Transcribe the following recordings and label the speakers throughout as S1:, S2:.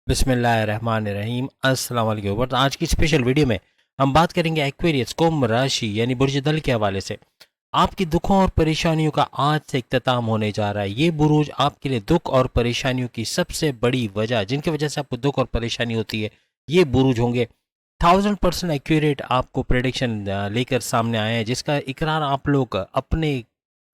S1: बिस्मिल्लाहिर्रहमानिर्रहीम अस्सलाम वालेकुम। और आज की स्पेशल वीडियो में हम बात करेंगे एक्वेरियस कुंभ राशि यानी बुर्ज दल के हवाले से। आपकी दुखों और परेशानियों का आज से इख्तिताम होने जा रहा है। ये बुरूज आपके लिए दुख और परेशानियों की सबसे बड़ी वजह, जिनकी वजह से आपको दुख और परेशानी होती है, ये बुरूज होंगे। 1000% एक्यूरेट आपको प्रेडिक्शन लेकर सामने आए हैं, जिसका इकरार आप लोग अपने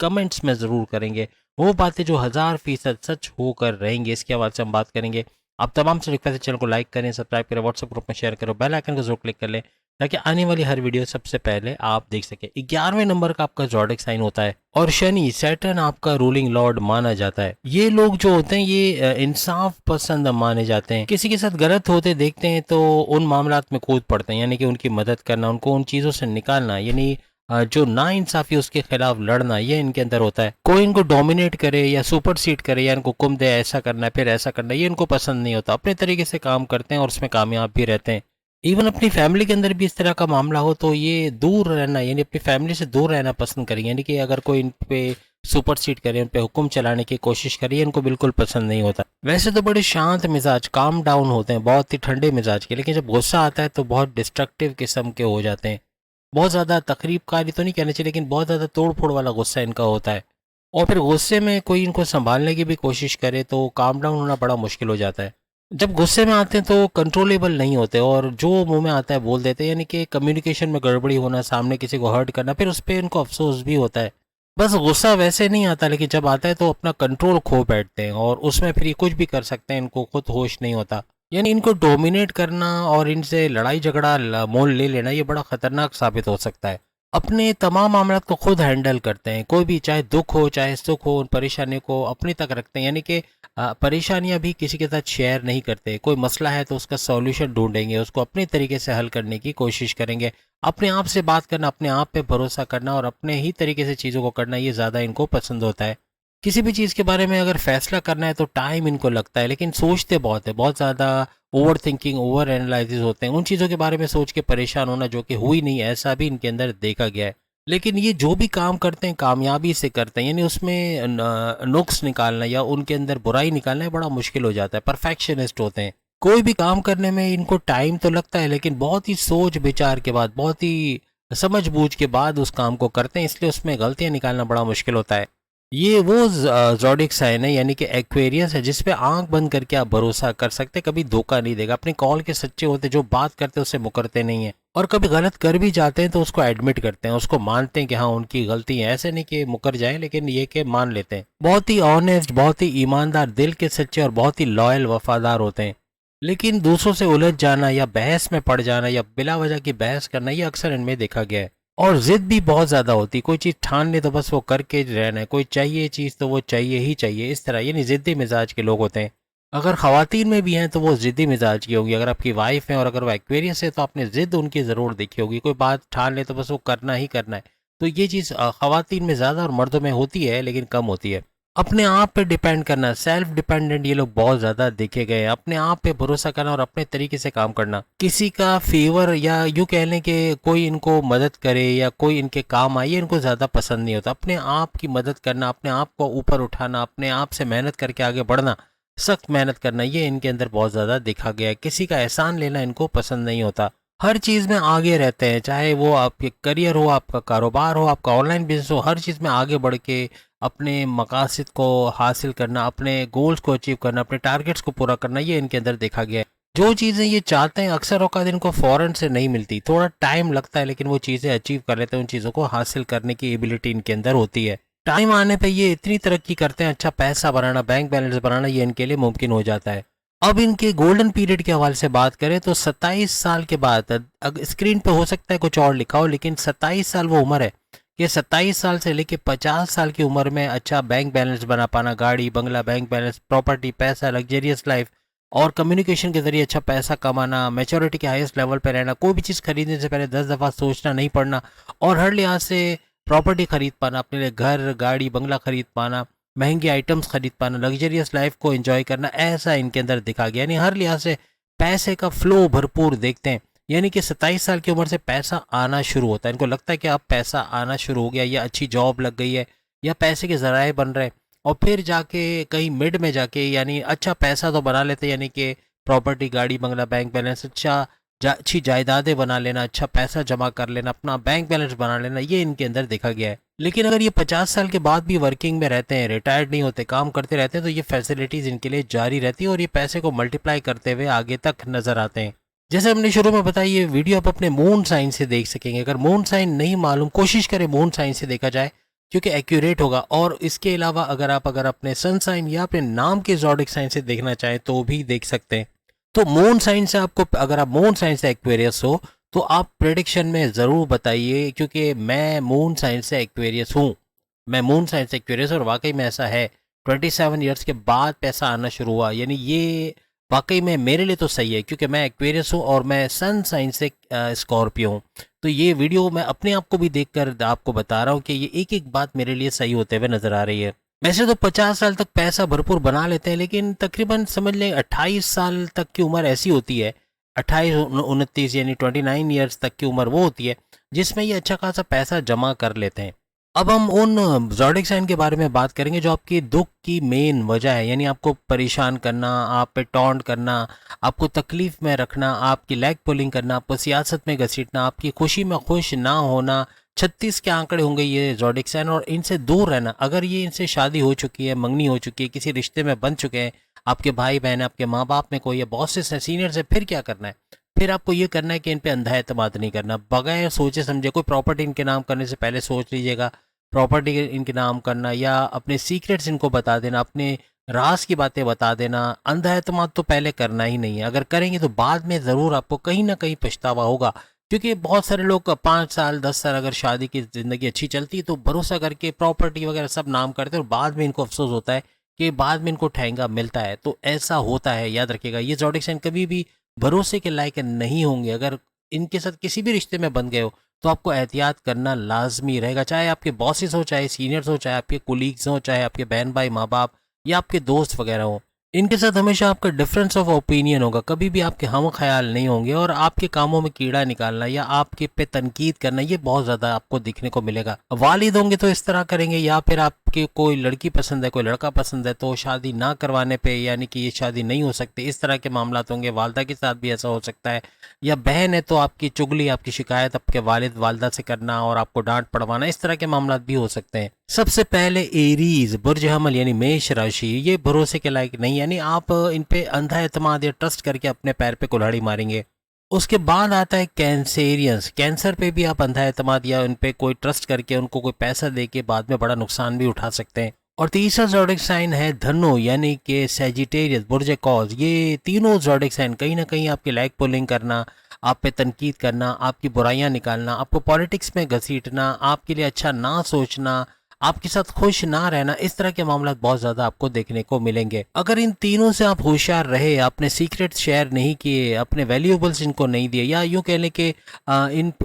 S1: कमेंट्स में ज़रूर करेंगे। वो बातें जो 1000% सच होकर रहेंगी, इसके हवाले से हम बात करेंगे। आप तमाम से रिक्वेस्ट है, चैनल को लाइक करें, सब्सक्राइब करें, व्हाट्सएप ग्रुप में शेयर करो, बेल आइकन को जरूर क्लिक कर लें ताकि आने वाली हर वीडियो सबसे पहले आप देख सकें। 11वें नंबर का आपका ज़ोडिएक साइन होता है और शनि सैटर्न आपका रूलिंग लॉर्ड माना जाता है। ये लोग जो होते हैं ये इंसाफ पसंद माने जाते हैं। किसी के साथ गलत होते देखते हैं तो उन मामलात में कूद पड़ते हैं, यानी कि उनकी मदद करना, उनको उन चीज़ों से निकालना, यानी जो नाइंसाफी उसके खिलाफ लड़ना, ये इनके अंदर होता है। कोई इनको डोमिनेट करे या सुपरसीड करे या इनको कुम दे, ऐसा करना है फिर ऐसा करना है, ये इनको पसंद नहीं होता। अपने तरीके से काम करते हैं और उसमें कामयाब भी रहते हैं। इवन अपनी फैमिली के अंदर भी इस तरह का मामला हो तो ये दूर रहना, यानी अपनी फैमिली से दूर रहना पसंद करेंगे। यानी कि अगर कोई इन पे सुपरसीड करे, उन पे हुक्म चलाने की कोशिश करे, इनको बिल्कुल पसंद नहीं होता। वैसे तो बड़े शांत मिजाज, काम डाउन होते हैं, बहुत ही ठंडे मिजाज के, लेकिन जब गुस्सा आता है तो बहुत डिस्ट्रक्टिव किस्म के हो जाते हैं। बहुत ज़्यादा तकरीबकारी तो नहीं कहना चाहिए, लेकिन बहुत ज़्यादा तोड़ फोड़ वाला गुस्सा इनका होता है। और फिर गुस्से में कोई इनको संभालने की भी कोशिश करे तो काम डाउन होना बड़ा मुश्किल हो जाता है। जब गुस्से में आते हैं तो कंट्रोलेबल नहीं होते और जो मुंह में आता है बोल देते हैं, यानी कि कम्युनिकेशन में गड़बड़ी होना, सामने किसी को हर्ट करना, फिर उस पर इनको अफसोस भी होता है। बस गुस्सा वैसे नहीं आता, लेकिन जब आता है तो अपना कंट्रोल खो बैठते हैं और उसमें फिर ये कुछ भी कर सकते हैं, इनको खुद होश नहीं होता। यानी इनको डोमिनेट करना और इनसे लड़ाई झगड़ा मोल ले लेना, ये बड़ा खतरनाक साबित हो सकता है। अपने तमाम मामलात को खुद हैंडल करते हैं, कोई भी चाहे दुख हो चाहे सुख हो, उन परेशानियों को अपनी तक रखते हैं। यानी कि परेशानियां भी किसी के साथ शेयर नहीं करते। कोई मसला है तो उसका सॉल्यूशन ढूंढेंगे, उसको अपने तरीके से हल करने की कोशिश करेंगे। अपने आप से बात करना, अपने आप पे भरोसा करना और अपने ही तरीके से चीज़ों को करना, ये ज़्यादा इनको पसंद होता है। किसी भी चीज़ के बारे में अगर फैसला करना है तो टाइम इनको लगता है, लेकिन सोचते बहुत है, बहुत ज़्यादा ओवर थिंकिंग, ओवर एनालिसिस होते हैं। उन चीज़ों के बारे में सोच के परेशान होना जो कि हुई नहीं, ऐसा भी इनके अंदर देखा गया है। लेकिन ये जो भी काम करते हैं कामयाबी से करते हैं, यानी उसमें नुक्स निकालना या उनके अंदर बुराई निकालना बड़ा मुश्किल हो जाता है। परफेक्शनिस्ट होते हैं। कोई भी काम करने में इनको टाइम तो लगता है, लेकिन बहुत ही सोच विचार के बाद, बहुत ही समझ बूझ के बाद उस काम को करते हैं, इसलिए उसमें गलतियां निकालना बड़ा मुश्किल होता है। ये वो ज़ोडिएक साइन है, यानी कि एक्वेरियस है, जिस पे आंख बंद करके आप भरोसा कर सकते, कभी धोखा नहीं देगा। अपने कॉल के सच्चे होते, जो बात करते उससे मुकरते नहीं है। और कभी गलत कर भी जाते हैं तो उसको एडमिट करते हैं, उसको मानते हैं कि हाँ उनकी गलती है। ऐसे नहीं कि मुकर जाए, लेकिन ये कि मान लेते हैं। बहुत ही ऑनेस्ट, बहुत ही ईमानदार, दिल के सच्चे और बहुत ही लॉयल वफादार होते हैं। लेकिन दूसरों से उलझ जाना या बहस में पड़ जाना या बिला वजह की बहस करना, ये अक्सर इनमें देखा गया है। और जिद भी बहुत ज़्यादा होती है। कोई चीज़ ठान ले तो बस वो करके रहना है, कोई चाहिए चीज़ तो वो चाहिए ही चाहिए, इस तरह, यानी ज़िद्दी मिजाज के लोग होते हैं। अगर ख़वातीन में भी हैं तो वो ज़िद्दी मिजाज की होंगी। अगर आपकी वाइफ है और अगर वो एक्वेरियस है तो आपने ज़िद उनकी ज़रूर देखी होगी। कोई बात ठान ले तो बस वो करना ही करना है। तो ये चीज़ ख़वातीन में ज़्यादा और मर्दों में होती है, लेकिन कम होती है। अपने आप पे डिपेंड करना, सेल्फ डिपेंडेंट ये लोग बहुत ज़्यादा देखे गए हैं। अपने आप पे भरोसा करना और अपने तरीके से काम करना। किसी का फेवर या यूँ कह लें कि कोई इनको मदद करे या कोई इनके काम आए, ये इनको ज़्यादा पसंद नहीं होता। अपने आप की मदद करना, अपने आप को ऊपर उठाना, अपने आप से मेहनत करके आगे बढ़ना, सख्त मेहनत करना, ये इनके अंदर बहुत ज़्यादा देखा गया है। किसी का एहसान लेना इनको पसंद नहीं होता। हर चीज़ में आगे रहते हैं, चाहे वो आपके करियर हो, आपका कारोबार हो, आपका ऑनलाइन बिजनेस हो, हर चीज़ में आगे बढ़ के अपने मकासद को हासिल करना, अपने गोल्स को अचीव करना, अपने टारगेट्स को पूरा करना, ये इनके अंदर देखा गया है। जो चीज़ें ये चाहते हैं अक्सर औकात इनको फ़ौरन से नहीं मिलती, थोड़ा टाइम लगता है, लेकिन वो चीज़ें अचीव कर लेते हैं। उन चीज़ों को हासिल करने की एबिलिटी इनके अंदर होती है। टाइम आने पे ये इतनी तरक्की करते हैं, अच्छा पैसा बनाना, बैंक बैलेंस बनाना, ये इनके लिए मुमकिन हो जाता है। अब इनके गोल्डन पीरियड के हवाले से बात करें तो 27 साल के बाद, स्क्रीन पे हो सकता है कुछ और लिखा हो, लेकिन 27 साल वो उम्र है कि 27 साल से लेके 50 साल की उम्र में अच्छा बैंक बैलेंस बना पाना, गाड़ी बंगला, बैंक बैलेंस, प्रॉपर्टी, पैसा, लग्जरियस लाइफ और कम्युनिकेशन के जरिए अच्छा पैसा कमाना, मैच्योरिटी के हाईएस्ट लेवल पर रहना, कोई भी चीज़ खरीदने से पहले 10 दफ़ा सोचना नहीं पड़ना और हर लिहाज से प्रॉपर्टी खरीद पाना, अपने लिए घर, गाड़ी, बंगला खरीद पाना, महंगी आइटम्स खरीद पाना, लग्जरियस लाइफ को एंजॉय करना, ऐसा इनके अंदर दिखा गया। यानी हर लिहाज से पैसे का फ्लो भरपूर देखते हैं। यानी कि 27 साल की उम्र से पैसा आना शुरू होता है। इनको लगता है कि अब पैसा आना शुरू हो गया, या अच्छी जॉब लग गई है, या पैसे के ज़राए बन रहे हैं। और फिर जाके कहीं मिड में जाके, यानी अच्छा पैसा तो बना लेते हैं, यानी कि प्रॉपर्टी, गाड़ी बंगला, बैंक बैलेंस, अच्छी जायदादें बना लेना, अच्छा पैसा जमा कर लेना, अपना बैंक बैलेंस बना लेना, ये इनके अंदर देखा गया है। लेकिन अगर ये 50 साल के बाद भी वर्किंग में रहते हैं, रिटायर्ड नहीं होते, काम करते रहते हैं, तो ये फैसिलिटीज इनके लिए जारी रहती है और ये पैसे को मल्टीप्लाई करते हुए आगे तक नजर आते हैं। जैसे हमने शुरू में बताया, ये वीडियो आप अपने मून साइन से देख सकेंगे। अगर मून साइन नहीं मालूम, कोशिश करें मून साइन से देखा जाए, क्योंकि एक्यूरेट होगा। और इसके अलावा अगर अपने सन साइन या अपने नाम के ज़ोडिक साइन से देखना चाहें तो भी देख सकते हैं। तो मून साइन से आपको, अगर आप मून साइन से एक्वेरियस हो तो आप प्रेडिक्शन में ज़रूर बताइए, क्योंकि मैं मून साइन से एक्वेरियस हूँ। मैं मून साइन से एक्वेरियस और वाकई में ऐसा है। 27 ईयर्स के बाद पैसा आना शुरू हुआ, यानी ये वाकई में मेरे लिए तो सही है, क्योंकि मैं एक्वेरियस हूँ और मैं सन साइन से स्कॉर्पियो हूँ। तो ये वीडियो मैं अपने आप को भी देखकर आपको बता रहा हूँ कि ये एक एक बात मेरे लिए सही होते हुए नजर आ रही है। वैसे तो 50 साल तक पैसा भरपूर बना लेते हैं, लेकिन तकरीबन समझ लें 28 साल तक की उम्र ऐसी होती है, 28-29 यानी 29 ईयर्स तक की उम्र वो होती है जिसमें ये अच्छा खासा पैसा जमा कर लेते हैं। अब हम उन ज़ोडिक साइन के बारे में बात करेंगे जो आपकी दुख की मेन वजह है, यानी आपको परेशान करना, आप पे टॉन्ट करना, आपको तकलीफ में रखना, आपकी लेग पुलिंग करना, आपको सियासत में घसीटना, आपकी खुशी में खुश ना होना। 36 के आंकड़े होंगे ये ज़ोडिक साइन, और इनसे दूर रहना। अगर ये इनसे शादी हो चुकी है, मंगनी हो चुकी है, किसी रिश्ते में बन चुके हैं, आपके भाई बहन, आपके माँ बाप में कोई है, बॉसेस हैं, सीनियर्स है, फिर क्या करना है? फिर आपको ये करना है कि इन पे अंधा एतमाद नहीं करना, बगैर सोचे समझे। कोई प्रॉपर्टी इनके नाम करने से पहले सोच लीजिएगा। प्रॉपर्टी इनके नाम करना या अपने सीक्रेट्स इनको बता देना, अपने राज की बातें बता देना, अंधा एतमाद तो पहले करना ही नहीं है। अगर करेंगे तो बाद में ज़रूर आपको कहीं ना कहीं पछतावा होगा, क्योंकि बहुत सारे लोग 5 साल 10 साल अगर शादी की ज़िंदगी अच्छी चलती है तो भरोसा करके प्रॉपर्टी वगैरह सब नाम करते हैं और बाद में इनको अफसोस होता है कि बाद में इनको ठहंगा मिलता है। तो ऐसा होता है, याद रखिएगा। ये ज़ोडिक साइन कभी भी भरोसे के लायक नहीं होंगे। अगर इनके साथ किसी भी रिश्ते में बन गए हो तो आपको एहतियात करना लाजमी रहेगा, चाहे आपके बॉसेस हो, चाहे सीनियर्स हो, चाहे आपके कोलीग्स हो, चाहे आपके बहन भाई माँ बाप या आपके दोस्त वगैरह हो। इनके साथ हमेशा आपका डिफरेंस ऑफ ओपिनियन होगा, कभी भी आपके हम ख्याल नहीं होंगे। और आपके कामों में कीड़ा निकालना या आपके पे तनकीद करना, ये बहुत ज़्यादा आपको दिखने को मिलेगा। वालिद होंगे तो इस तरह करेंगे, या फिर आपके कोई लड़की पसंद है, कोई लड़का पसंद है, तो शादी ना करवाने पे, यानी कि ये शादी नहीं हो सकती, इस तरह के मामला होंगे। वालदा के साथ भी ऐसा हो सकता है। या बहन है तो आपकी चुगली, आपकी शिकायत आपके वालिद वालदा से करना और आपको डांट पड़वाना, इस तरह के मामला भी हो सकते हैं। सबसे पहले एरीज, बुर्ज हमल यानी मेष राशि, ये भरोसे के लायक नहीं, यानी आप इन पे अंधा एतमाद या ट्रस्ट करके अपने पैर पे कुल्हाड़ी मारेंगे। उसके बाद आता है कैंसेरियंस, कैंसर पे भी आप अंधा एतमाद या उन पे कोई ट्रस्ट करके उनको कोई पैसा दे के बाद में बड़ा नुकसान भी उठा सकते हैं। और तीसरा ज़ोडिक साइन है धनु, यानी कि सैजिटेरियस, बुर्ज कॉज। ये तीनों ज़ोडिक साइन कहीं ना कहीं आपकी लाइक पुलिंग करना, आप पे तनकीद करना, आपकी बुराइयां निकालना, आपको पॉलिटिक्स में घसीटना, आपके लिए अच्छा ना सोचना, आपके साथ खुश ना रहना, इस तरह के मामला बहुत ज़्यादा आपको देखने को मिलेंगे। अगर इन तीनों से आप होशियार रहे, आपने सीक्रेट शेयर नहीं किए, अपने वैल्यूएबल्स इनको नहीं दिए, या यूँ कह लें कि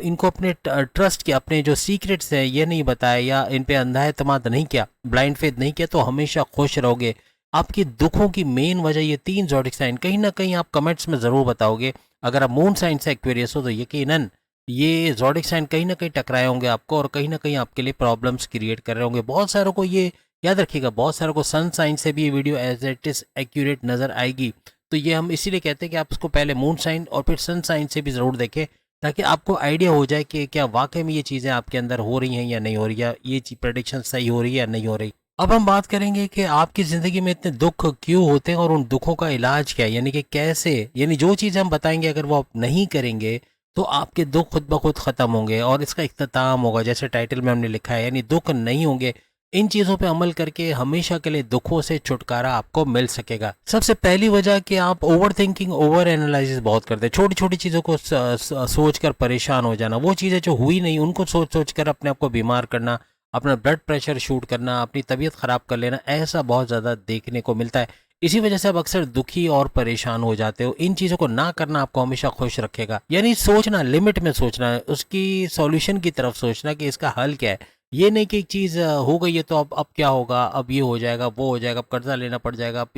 S1: इनको अपने ट्रस्ट के, अपने जो सीक्रेट्स हैं ये नहीं बताया, या इन पे अंधा एतमाद नहीं किया, ब्लाइंड फेथ नहीं किया, तो हमेशा खुश रहोगे। आपकी दुखों की मेन वजह ये तीन ज़ोडिक साइन, कहीं ना कहीं आप कमेंट्स में ज़रूर बताओगे। अगर आप मून साइन से एक्वेरियस हो तो यकीनन ये ज़ोडिक साइन कहीं ना कहीं टकराए होंगे आपको, और कहीं ना कहीं आपके लिए प्रॉब्लम्स क्रिएट कर रहे होंगे। बहुत सारों को ये याद रखिएगा, बहुत सारों को सन साइन से भी ये video as it is accurate नज़र आएगी। तो ये हम इसीलिए कहते हैं कि आप इसको पहले मून साइन और फिर सन साइन से भी ज़रूर देखें, ताकि आपको आइडिया हो जाए कि क्या वाकई में ये चीज़ें आपके अंदर हो रही हैं या नहीं हो रही, या ये प्रेडिक्शन सही हो रही है या नहीं हो रही। अब हम बात करेंगे कि आपकी ज़िंदगी में इतने दुख क्यों होते हैं और उन दुखों का इलाज क्या है, यानी कि कैसे, यानी जो चीज़ें हम बताएंगे अगर वो आप नहीं करेंगे तो आपके दुख खुद ब खुद ख़त्म होंगे और इसका इख्तिताम होगा, जैसे टाइटल में हमने लिखा है, यानी दुख नहीं होंगे। इन चीज़ों पे अमल करके हमेशा के लिए दुखों से छुटकारा आपको मिल सकेगा। सबसे पहली वजह कि आप ओवर थिंकिंग, ओवर एनालिसिस बहुत करते हैं। छोटी छोटी चीज़ों को सोच कर परेशान हो जाना, वो चीज़ें जो हुई नहीं उनको सोच सोच कर अपने आप को बीमार करना, अपना ब्लड प्रेशर शूट करना, अपनी तबीयत ख़राब कर लेना, ऐसा बहुत ज़्यादा देखने को मिलता है। इसी वजह से आप अक्सर दुखी और परेशान हो जाते हो। इन चीज़ों को ना करना आपको हमेशा खुश रखेगा, यानी सोचना, लिमिट में सोचना, उसकी सॉल्यूशन की तरफ सोचना कि इसका हल क्या है। ये नहीं कि एक चीज़ हो गई है तो अब क्या होगा, अब ये हो जाएगा, वो हो जाएगा, अब कर्जा लेना पड़ जाएगा, अब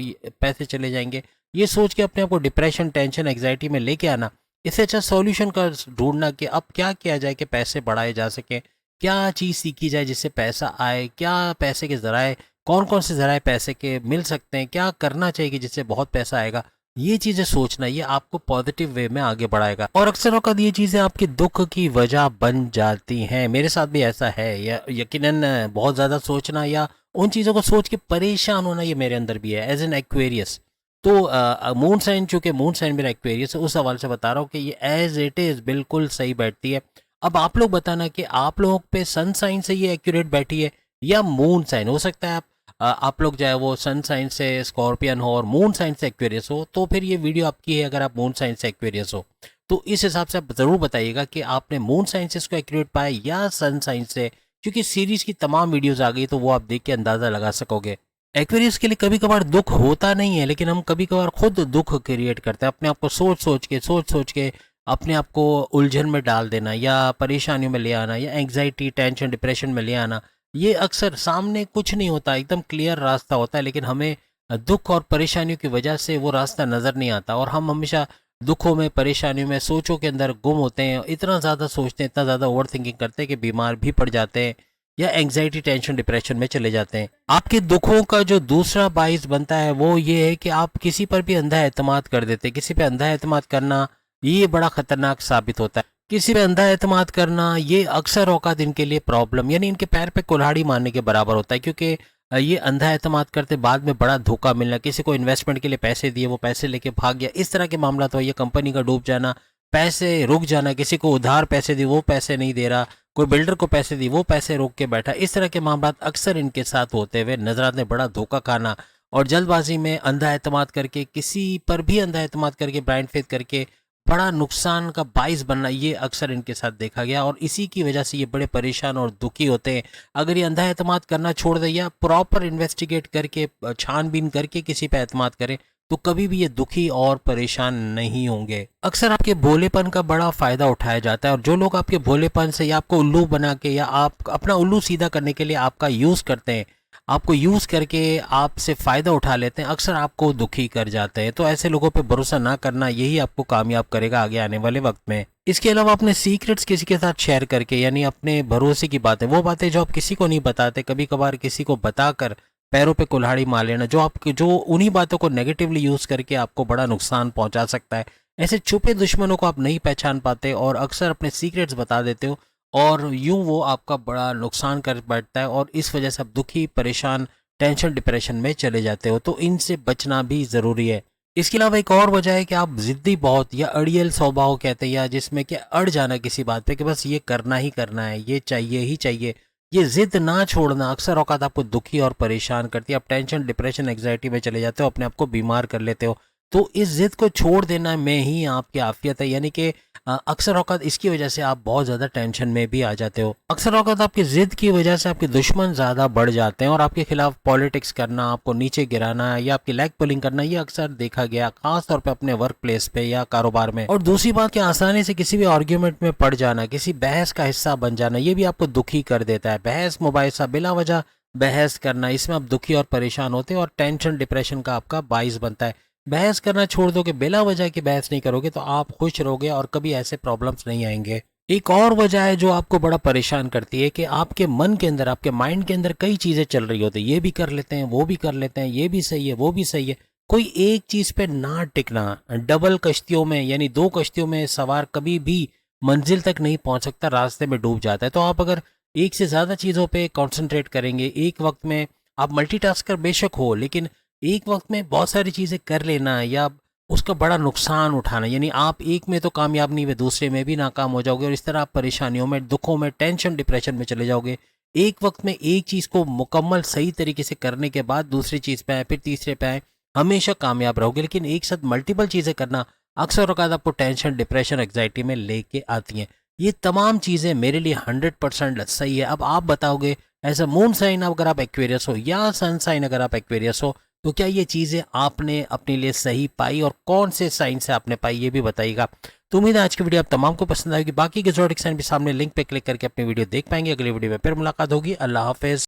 S1: पैसे चले जाएंगे, ये सोच के अपने आप को डिप्रेशन, टेंशन, एग्जाइटी में लेके आना। इससे अच्छा सॉल्यूशन का ढूंढना कि अब क्या किया जाए कि पैसे बढ़ाए जा सकें, क्या चीज़ सीखी जाए जिससे पैसा आए, क्या पैसे के ज़राए, कौन कौन से ज़राए पैसे के मिल सकते हैं, क्या करना चाहिए कि जिससे बहुत पैसा आएगा। ये चीजें सोचना, ये आपको पॉजिटिव वे में आगे बढ़ाएगा। और अक्सर औक़ात ये चीजें आपके दुख की वजह बन जाती हैं। मेरे साथ भी ऐसा है, या यकीनन बहुत ज्यादा सोचना या उन चीजों को सोच के परेशान होना, ये मेरे अंदर भी है एज एन एक्वेरियस। तो मून साइन, चूंकि मून साइन मेरा एक्वेरियस है, उस हवाले से बता रहा हूँ कि ये एज इट इज बिल्कुल सही बैठती है। अब आप लोग बताना कि आप लोगों पे सन साइन से ये एक्यूरेट बैठी है या मून साइन। हो सकता है आप लोग चाहे वो सन साइन से स्कॉर्पियन हो और मून साइन से एक्वेरियस हो, तो फिर ये वीडियो आपकी है अगर आप मून साइन से एक्वेरियस हो। तो इस हिसाब से आप ज़रूर बताइएगा कि आपने मून साइन से इसको एक्यूरेट पाया या सन साइन से, क्योंकि सीरीज की तमाम वीडियोस आ गई तो वो आप देख के अंदाज़ा लगा सकोगे। एक्वेरियस के लिए कभी कभार दुख होता नहीं है, लेकिन हम कभी कभार खुद दुख क्रिएट करते हैं, अपने आप को सोच सोच के अपने आप को उलझन में डाल देना या परेशानियों में ले आना या एंग्जाइटी, टेंशन, डिप्रेशन में ले आना। ये अक्सर सामने कुछ नहीं होता, एकदम क्लियर रास्ता होता है, लेकिन हमें दुख और परेशानियों की वजह से वो रास्ता नज़र नहीं आता और हम हमेशा दुखों में, परेशानियों में, सोचों के अंदर गुम होते हैं। इतना ज़्यादा सोचते हैं, इतना ज़्यादा ओवर थिंकिंग करते हैं कि बीमार भी पड़ जाते हैं या एंग्जाइटी, टेंशन, डिप्रेशन में चले जाते हैं। आपके दुखों का जो दूसरा बाइस बनता है वो ये है कि आप किसी पर भी अंधा एतमाद कर देते हैं। किसी पे अंधा एतमाद करना ये बड़ा खतरनाक साबित होता है। किसी पे अंधा एतमाद करना ये अक्सर औकात इनके लिए प्रॉब्लम, यानी इनके पैर पे कुल्हाड़ी मारने के बराबर होता है, क्योंकि ये अंधा एतमाद करते बाद में बड़ा धोखा मिलना। किसी को इन्वेस्टमेंट के लिए पैसे दिए, वो पैसे लेके भाग गया, इस तरह के मामला तो ये कंपनी का डूब जाना, पैसे रुक जाना, किसी को उधार पैसे दिए वो पैसे नहीं दे रहा, कोई बिल्डर को पैसे दिए वो पैसे रोक के बैठा, इस तरह के मामला अक्सर इनके साथ होते हुए नजर आते हैं। बड़ा धोखा खाना और जल्दबाजी में अंधा एतमाद करके, किसी पर भी अंधा एतमाद करके, ब्लाइंड फेथ करके बड़ा नुकसान का बाइस बनना, ये अक्सर इनके साथ देखा गया और इसी की वजह से ये बड़े परेशान और दुखी होते हैं। अगर ये अंधा एतमाद करना छोड़ दे या प्रॉपर इन्वेस्टिगेट करके, छानबीन करके किसी पे एतमाद करें, तो कभी भी ये दुखी और परेशान नहीं होंगे। अक्सर आपके भोलेपन का बड़ा फायदा उठाया जाता है और जो लोग आपके भोलेपन से या आपको उल्लू बना के या आप अपना उल्लू सीधा करने के लिए आपका यूज करते हैं, आपको यूज करके आपसे फायदा उठा लेते हैं, अक्सर आपको दुखी कर जाते हैं। तो ऐसे लोगों पे भरोसा ना करना, यही आपको कामयाब करेगा आगे आने वाले वक्त में। इसके अलावा अपने सीक्रेट्स किसी के साथ शेयर करके, यानी अपने भरोसे की बातें, वो बातें जो आप किसी को नहीं बताते, कभी कभार किसी को बताकर पैरों पे कुल्हाड़ी मार लेना, जो उन्हीं बातों को नेगेटिवली यूज करके आपको बड़ा नुकसान पहुंचा सकता है। ऐसे छुपे दुश्मनों को आप नहीं पहचान पाते और अक्सर अपने सीक्रेट्स बता देते हो और यूं वो आपका बड़ा नुकसान कर बैठता है और इस वजह से आप दुखी, परेशान, टेंशन, डिप्रेशन में चले जाते हो। तो इनसे बचना भी ज़रूरी है। इसके अलावा एक और वजह है कि आप ज़िद्दी बहुत या अड़ियल स्वभाव कहते हैं, या जिसमें कि अड़ जाना किसी बात पे कि बस ये करना ही करना है, ये चाहिए ही चाहिए, ये ज़िद ना छोड़ना अक्सर औकात आपको दुखी और परेशान करती है। आप टेंशन, डिप्रेशन, एग्जाइटी में चले जाते हो, अपने आप को बीमार कर लेते हो। तो इस ज़िद को छोड़ देना में ही आपकी आफियत है, यानी कि अक्सर औकात इसकी वजह से आप बहुत ज़्यादा टेंशन में भी आ जाते हो। अक्सर औकात आपकी ज़िद की वजह से आपके दुश्मन ज़्यादा बढ़ जाते हैं और आपके खिलाफ पॉलिटिक्स करना, आपको नीचे गिराना या आपकी लेग पुलिंग करना, ये अक्सर देखा गया, खास तौर पे अपने वर्क प्लेस पे या कारोबार में। और दूसरी बात कि आसानी से किसी भी आर्ग्यूमेंट में पड़ जाना, किसी बहस का हिस्सा बन जाना, ये भी आपको दुखी कर देता है। बहस मुबाहिसा, बिला वजह बहस करना, इसमें आप दुखी और परेशान होते हैं और टेंशन, डिप्रेशन का आपका बाइस बनता है। बहस करना छोड़ दोगे, बिला वजह की बहस नहीं करोगे, तो आप खुश रहोगे और कभी ऐसे प्रॉब्लम्स नहीं आएंगे। एक और वजह है जो आपको बड़ा परेशान करती है कि आपके मन के अंदर, आपके माइंड के अंदर कई चीजें चल रही होती है। ये भी कर लेते हैं, वो भी कर लेते हैं, ये भी सही है, वो भी सही है। कोई एक चीज पे ना टिकना, डबल कश्तियों में यानी दो कश्तियों में सवार कभी भी मंजिल तक नहीं पहुंच सकता, रास्ते में डूब जाता है। तो आप अगर एक से ज्यादा चीजों पे कंसंट्रेट करेंगे एक वक्त में, आप मल्टीटास्कर बेशक हो, लेकिन एक वक्त में बहुत सारी चीज़ें कर लेना या उसका बड़ा नुकसान उठाना, यानी आप एक में तो कामयाब नहीं हुए, दूसरे में भी नाकाम हो जाओगे और इस तरह आप परेशानियों में, दुखों में, टेंशन, डिप्रेशन में चले जाओगे। एक वक्त में एक चीज़ को मुकम्मल सही तरीके से करने के बाद दूसरी चीज़ पे आए, फिर तीसरे पे आए, हमेशा कामयाब रहोगे। लेकिन एक साथ मल्टीपल चीज़ें करना अक्सर औकात आपको टेंशन, डिप्रेशन, एग्जाइटी में लेके आती हैं। ये तमाम चीज़ें मेरे लिए 100% सही है। अब आप बताओगे, एज अ मून साइन अगर आप एक्वेरियस हो या सन साइन अगर आप एक्वेरियस हो, तो क्या ये चीज़ें आपने अपने लिए सही पाई और कौन से साइन से आपने पाई, ये भी बताइएगा। तो उम्मीद है आज की वीडियो आप तमाम को पसंद आएगी। बाकी के ज़ोडिक साइन भी सामने लिंक पे क्लिक करके अपनी वीडियो देख पाएंगे। अगली वीडियो में फिर मुलाकात होगी। अल्लाह हाफिज़।